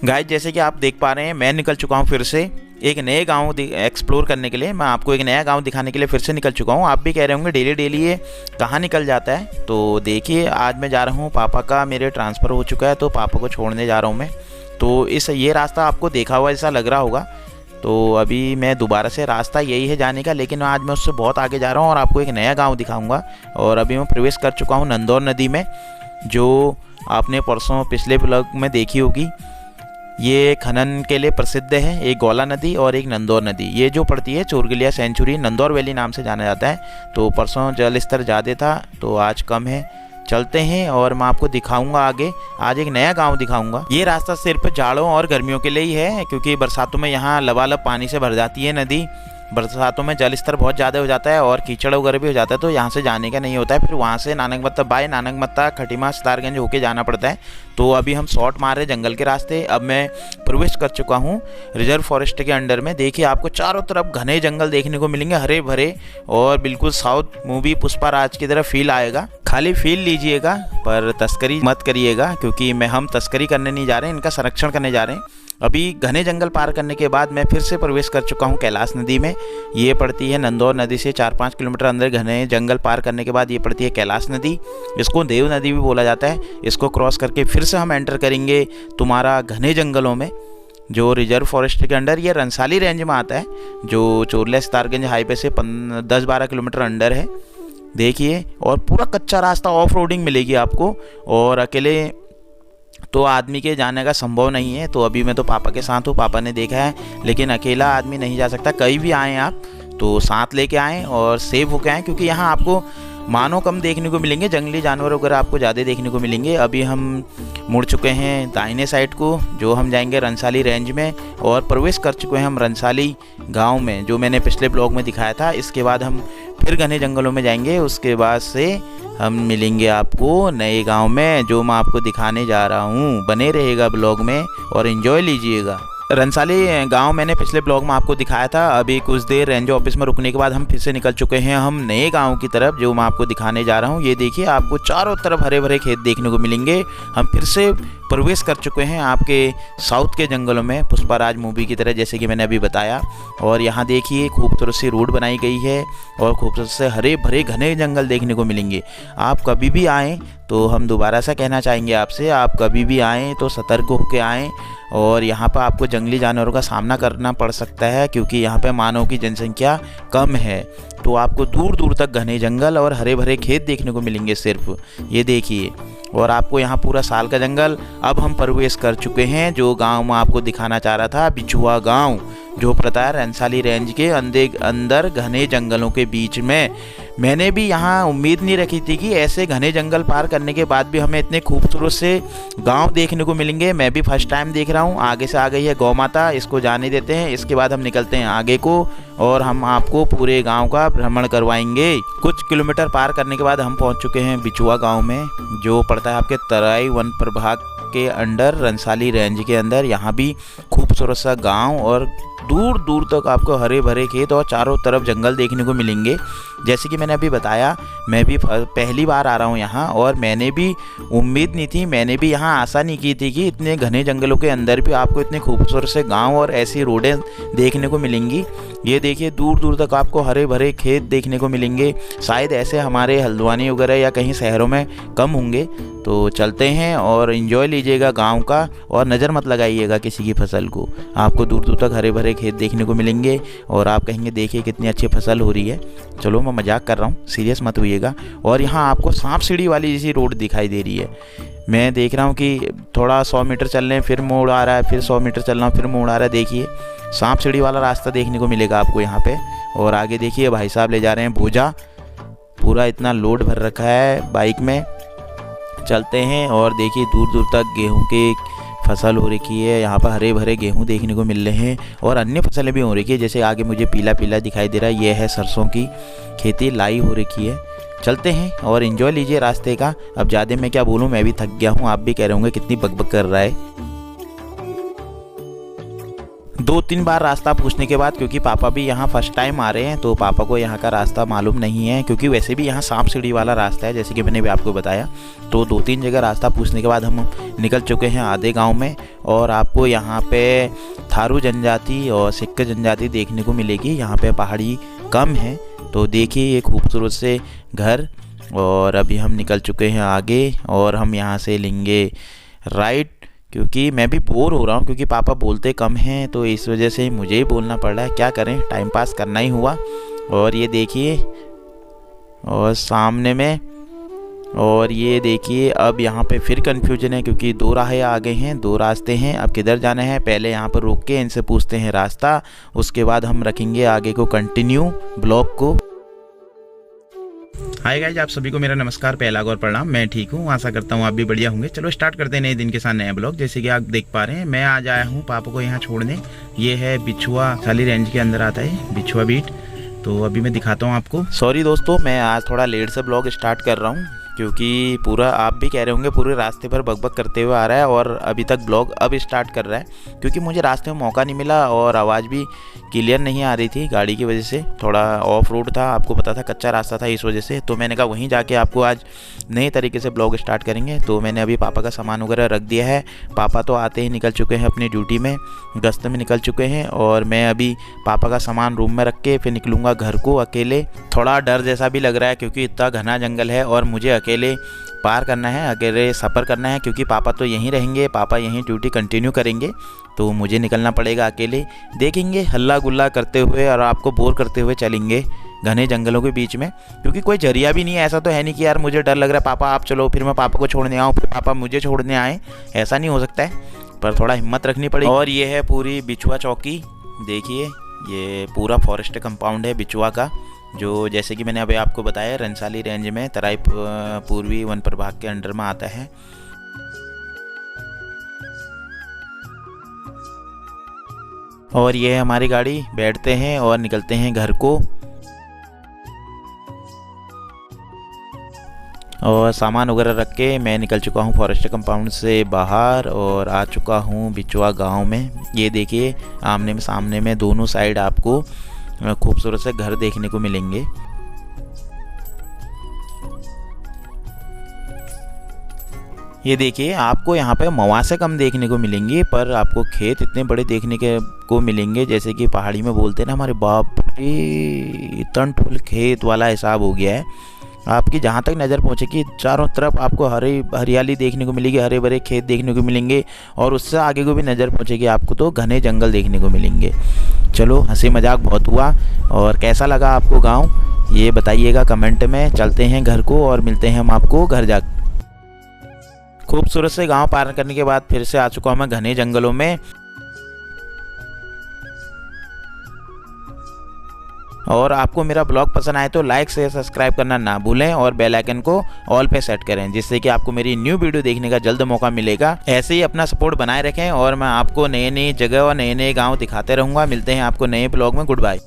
Guys जैसे कि आप देख पा रहे हैं मैं निकल चुका हूँ फिर से एक नए गांव एक्सप्लोर करने के लिए। मैं आपको एक नया गांव दिखाने के लिए फिर से निकल चुका हूँ। आप भी कह रहे होंगे डेली डेली ये कहाँ निकल जाता है। तो देखिए आज मैं जा रहा हूँ, पापा का मेरे ट्रांसफ़र हो चुका है तो पापा को छोड़ने जा रहा हूँ मैं। तो ये रास्ता आपको देखा हुआ ऐसा लग रहा होगा। तो अभी मैं दोबारा से रास्ता यही है जाने का, लेकिन आज मैं उससे बहुत आगे जा रहा हूँ और आपको एक नया गाँव दिखाऊँगा। और अभी मैं प्रवेश कर चुका हूँ नंदौर नदी में, जो आपने परसों पिछले ब्लॉग में देखी होगी। ये खनन के लिए प्रसिद्ध है, एक गौला नदी और एक नंदौर नदी। ये जो पड़ती है चोरगिलिया सेंचुरी, नंदौर वैली नाम से जाना जाता है। तो परसों जल स्तर ज़्यादा था तो आज कम है। चलते हैं और मैं आपको दिखाऊंगा आगे। आज एक नया गांव दिखाऊंगा। ये रास्ता सिर्फ जाड़ों और गर्मियों के लिए ही है, क्योंकि बरसातों में यहाँ लबालब पानी से भर जाती है नदी। बरसातों में जल स्तर बहुत ज़्यादा हो जाता है और कीचड़ वगैरह भी हो जाता है, तो यहाँ से जाने का नहीं होता है। फिर वहाँ से नानकमत्ता बाय नानकमत्ता खटीमा सितारगंज होके जाना पड़ता है। तो अभी हम शॉर्ट मार रहे जंगल के रास्ते। अब मैं प्रवेश कर चुका हूँ रिजर्व फॉरेस्ट के अंडर में। देखिए आपको चारों तरफ घने जंगल देखने को मिलेंगे, हरे भरे, और बिल्कुल साउथ मूवी पुष्पा राज की तरह फील आएगा। खाली फील लीजिएगा पर तस्करी मत करिएगा, क्योंकि हम तस्करी करने नहीं जा रहे हैं, इनका संरक्षण करने जा रहे हैं। अभी घने जंगल पार करने के बाद मैं फिर से प्रवेश कर चुका हूँ कैलाश नदी में। ये पड़ती है नंदौर नदी से 4-5 किलोमीटर अंदर। घने जंगल पार करने के बाद ये पड़ती है कैलाश नदी। इसको देव नदी भी बोला जाता है। इसको क्रॉस करके फिर से हम एंटर करेंगे तुम्हारा घने जंगलों में, जो रिजर्व फॉरेस्ट के अंडर ये रंसाली रेंज में आता है, जो चोरला सितारगंज हाईवे से 10-12 किलोमीटर अंडर है। देखिए, और पूरा कच्चा रास्ता, ऑफ रोडिंग मिलेगी आपको, और अकेले तो आदमी के जाने का संभव नहीं है। तो अभी मैं तो पापा के साथ हूँ, पापा ने देखा है, लेकिन अकेला आदमी नहीं जा सकता। कहीं भी आएँ आप तो साथ लेके आएँ और सेफ होके आएँ, क्योंकि यहाँ आपको मानव कम देखने को मिलेंगे, जंगली जानवर वगैरह आपको ज़्यादा देखने को मिलेंगे। अभी हम मुड़ चुके हैं दाहिने साइड को, जो हम जाएंगे रंसाली रेंज में, और प्रवेश कर चुके हैं हम रंसाली गांव में, जो मैंने पिछले ब्लॉग में दिखाया था। इसके बाद हम फिर घने जंगलों में जाएंगे। उसके बाद से हम मिलेंगे आपको नए गांव में, जो मैं आपको दिखाने जा रहा हूँ। बने रहेगा ब्लॉग में और एंजॉय लीजिएगा। रंसाली गांव मैंने पिछले ब्लॉग में आपको दिखाया था। अभी कुछ देर रेंज ऑफिस में रुकने के बाद हम फिर से निकल चुके हैं हम नए गांव की तरफ, जो मैं आपको दिखाने जा रहा हूं। ये देखिए आपको चारों तरफ हरे भरे खेत देखने को मिलेंगे। हम फिर से प्रवेश कर चुके हैं आपके साउथ के जंगलों में, पुष्पा राज मूवी की तरह, जैसे कि मैंने अभी बताया। और यहाँ देखिए खूबसूरत सी रोड बनाई गई है और खूबसूरत से हरे भरे घने जंगल देखने को मिलेंगे। आप कभी भी आएँ तो हम दोबारा सा कहना चाहेंगे आपसे, आप कभी भी आएँ तो सतर्क होकर आएँ। और यहाँ पर आपको जंगली जानवरों का सामना करना पड़ सकता है, क्योंकि यहाँ पे मानव की जनसंख्या कम है। तो आपको दूर दूर तक घने जंगल और हरे भरे खेत देखने को मिलेंगे सिर्फ। ये देखिए, और आपको यहाँ पूरा साल का जंगल। अब हम प्रवेश कर चुके हैं जो गांव में आपको दिखाना चाह रहा था, बिछुआ गांव, जो पड़ता है रंसाली रेंज के अंदर घने जंगलों के बीच में। मैंने भी यहाँ उम्मीद नहीं रखी थी कि ऐसे घने जंगल पार करने के बाद भी हमें इतने खूबसूरत से गांव देखने को मिलेंगे। मैं भी फर्स्ट टाइम देख रहा हूँ। आगे से आ गई है गौ माता, इसको जाने देते हैं। इसके बाद हम निकलते हैं आगे को और हम आपको पूरे गांव का भ्रमण करवाएंगे। कुछ किलोमीटर पार करने के बाद हम पहुंच चुके हैं बिछुआ गांव में, जो पड़ता है आपके तराई वन प्रभाग के अंडर, रंसाली रेंज के अंदर। यहाँ भी खूबसूरत सा गांव और दूर दूर तक आपको हरे भरे खेत और चारों तरफ जंगल देखने को मिलेंगे। जैसे कि मैंने अभी बताया, मैं भी पहली बार आ रहा हूँ यहाँ, और मैंने भी उम्मीद नहीं थी, मैंने भी यहाँ आशा नहीं की थी कि इतने घने जंगलों के अंदर भी आपको इतने खूबसूरत से गांव और ऐसी रोडें देखने को मिलेंगी। ये देखिए दूर दूर तक आपको हरे भरे खेत देखने को मिलेंगे। शायद ऐसे हमारे हल्द्वानी वगैरह या कहीं शहरों में कम होंगे। तो चलते हैं और एंजॉय लीजिएगा गांव का, और नज़र मत लगाइएगा किसी की फसल को। आपको दूर दूर तक हरे भरे खेत देखने को मिलेंगे और आप कहेंगे देखिए कितनी अच्छी फसल हो रही है। चलो मैं मजाक कर रहा हूँ, सीरियस मत होइएगा। और यहाँ आपको सांप सीढ़ी वाली जैसी रोड दिखाई दे रही है। मैं देख रहा हूँ कि थोड़ा 100 मीटर चल रहे हैं फिर मोड़ आ रहा है, फिर 100 मीटर चल रहा हूँ फिर मोड़ आ रहा है। देखिए सांप सीढ़ी वाला रास्ता देखने को मिलेगा आपको यहाँ पे। और आगे देखिए भाई साहब ले जा रहे हैं बोझा, पूरा इतना लोड भर रखा है बाइक में। चलते हैं और देखिए दूर दूर तक गेहूं की फसल हो रखी है। यहाँ पर हरे भरे गेहूं देखने को मिल रहे हैं और अन्य फसलें भी हो रखी है। जैसे आगे मुझे पीला पीला दिखाई दे रहा है, ये है सरसों की खेती, लाई हो रखी है। चलते हैं और एंजॉय लीजिए रास्ते का। अब ज़्यादा मैं क्या बोलूँ, मैं भी थक गया हूँ। आप भी कह रहे होंगे कितनी बकबक कर रहा है। 2-3 बार रास्ता पूछने के बाद, क्योंकि पापा भी यहाँ फर्स्ट टाइम आ रहे हैं तो पापा को यहाँ का रास्ता मालूम नहीं है, क्योंकि वैसे भी यहाँ सांप सीढ़ी वाला रास्ता है जैसे कि मैंने भी आपको बताया। तो 2-3 जगह रास्ता पूछने के बाद हम निकल चुके हैं आधे गांव में, और आपको यहाँ पे थारू जनजाति और सिक्ख जनजाति देखने को मिलेगी। यहाँ पे पहाड़ी कम है। तो देखिए ये खूबसूरत से घर, और अभी हम निकल चुके हैं आगे, और हम यहाँ से लेंगे राइट, क्योंकि मैं भी बोर हो रहा हूँ, क्योंकि पापा बोलते कम हैं तो इस वजह से मुझे ही बोलना पड़ रहा है। क्या करें, टाइम पास करना ही हुआ। और ये देखिए, और सामने में, और ये देखिए अब यहाँ पे फिर कन्फ्यूजन है, क्योंकि 2 राहें आ गए हैं, 2 रास्ते हैं। अब किधर जाना है, पहले यहाँ पर रोक के इनसे पूछते हैं रास्ता, उसके बाद हम रखेंगे आगे को कंटिन्यू ब्लॉग को। हाय गाइस, आप सभी को मेरा नमस्कार, पहला और प्रणाम। मैं ठीक हूँ, आशा करता हूँ आप भी बढ़िया होंगे। चलो स्टार्ट करते हैं नए दिन के साथ नया ब्लॉग। जैसे कि आप देख पा रहे हैं, मैं आज आया हूँ पापा को यहाँ छोड़ने। ये है बिछुआ, साली रेंज के अंदर आता है बिछुआ बीट। तो अभी मैं दिखाता हूँ आपको। सॉरी दोस्तों, मैं आज थोड़ा लेट से ब्लॉग स्टार्ट कर रहा हूँ, क्योंकि पूरा आप भी कह रहे होंगे पूरे रास्ते पर बकबक करते हुए आ रहा है, और अभी तक ब्लॉग अब स्टार्ट कर रहा है, क्योंकि मुझे रास्ते में मौका नहीं मिला और आवाज़ भी क्लियर नहीं आ रही थी गाड़ी की वजह से। थोड़ा ऑफ रोड था, आपको पता था कच्चा रास्ता था, इस वजह से। तो मैंने कहा वहीं जाके आपको आज नए तरीके से ब्लॉग स्टार्ट करेंगे। तो मैंने अभी पापा का सामान वगैरह रख दिया है। पापा तो आते ही निकल चुके हैं अपनी ड्यूटी में, गश्त में निकल चुके हैं, और मैं अभी पापा का सामान रूम में रख के फिर निकलूँगा घर को अकेले। थोड़ा डर जैसा भी लग रहा है, क्योंकि इतना घना जंगल है और मुझे अकेले पार करना है, अकेले सफ़र करना है, क्योंकि पापा तो यहीं रहेंगे, पापा यहीं ड्यूटी कंटिन्यू करेंगे। तो मुझे निकलना पड़ेगा अकेले। देखेंगे हल्ला गुल्ला करते हुए और आपको बोर करते हुए चलेंगे घने जंगलों के बीच में, क्योंकि कोई जरिया भी नहीं है। ऐसा तो है नहीं कि यार मुझे डर लग रहा है पापा आप चलो, फिर मैं पापा को छोड़ने आऊँ, फिर पापा मुझे छोड़ने आए। ऐसा नहीं हो सकता है, पर थोड़ा हिम्मत रखनी पड़ेगी। और ये है पूरी बिछुआ चौकी। देखिए ये पूरा फॉरेस्ट कंपाउंड है बिछुआ का, जो जैसे कि मैंने अभी आपको बताया रनसाली रेंज में तराई पूर्वी वन प्रभाग के अंडर में आता है। और ये है हमारी गाड़ी, बैठते हैं और निकलते हैं घर को। और सामान वगैरह रख के मैं निकल चुका हूँ फॉरेस्ट कंपाउंड से बाहर, और आ चुका हूँ बिछुआ गांव में। ये देखिए आमने में सामने में दोनों साइड आपको खूबसूरत से घर देखने को मिलेंगे। ये देखिए आपको यहाँ पे मवासे कम देखने को मिलेंगी, पर आपको खेत इतने बड़े देखने को मिलेंगे, जैसे कि पहाड़ी में बोलते हैं ना हमारे बाप रे, इतना फुल खेत वाला हिसाब हो गया है। आपकी जहाँ तक नज़र पहुँचेगी चारों तरफ आपको हरियाली देखने को मिलेगी, हरे भरे खेत देखने को मिलेंगे, और उससे आगे को भी नज़र पहुँचेगी आपको तो घने जंगल देखने को मिलेंगे। चलो हंसी मजाक बहुत हुआ, और कैसा लगा आपको गांव ये बताइएगा कमेंट में। चलते हैं घर को और मिलते हैं हम आपको घर जा। खूबसूरत से गांव पार करने के बाद फिर से आ चुका हूँ मैं घने जंगलों में। और आपको मेरा ब्लॉग पसंद आए तो लाइक शेयर सब्सक्राइब करना ना भूलें, और बेल आइकन को ऑल पे सेट करें, जिससे कि आपको मेरी न्यू वीडियो देखने का जल्द मौका मिलेगा। ऐसे ही अपना सपोर्ट बनाए रखें, और मैं आपको नई नई जगह और नए नए गांव दिखाते रहूँगा। मिलते हैं आपको नए ब्लॉग में। Good bye.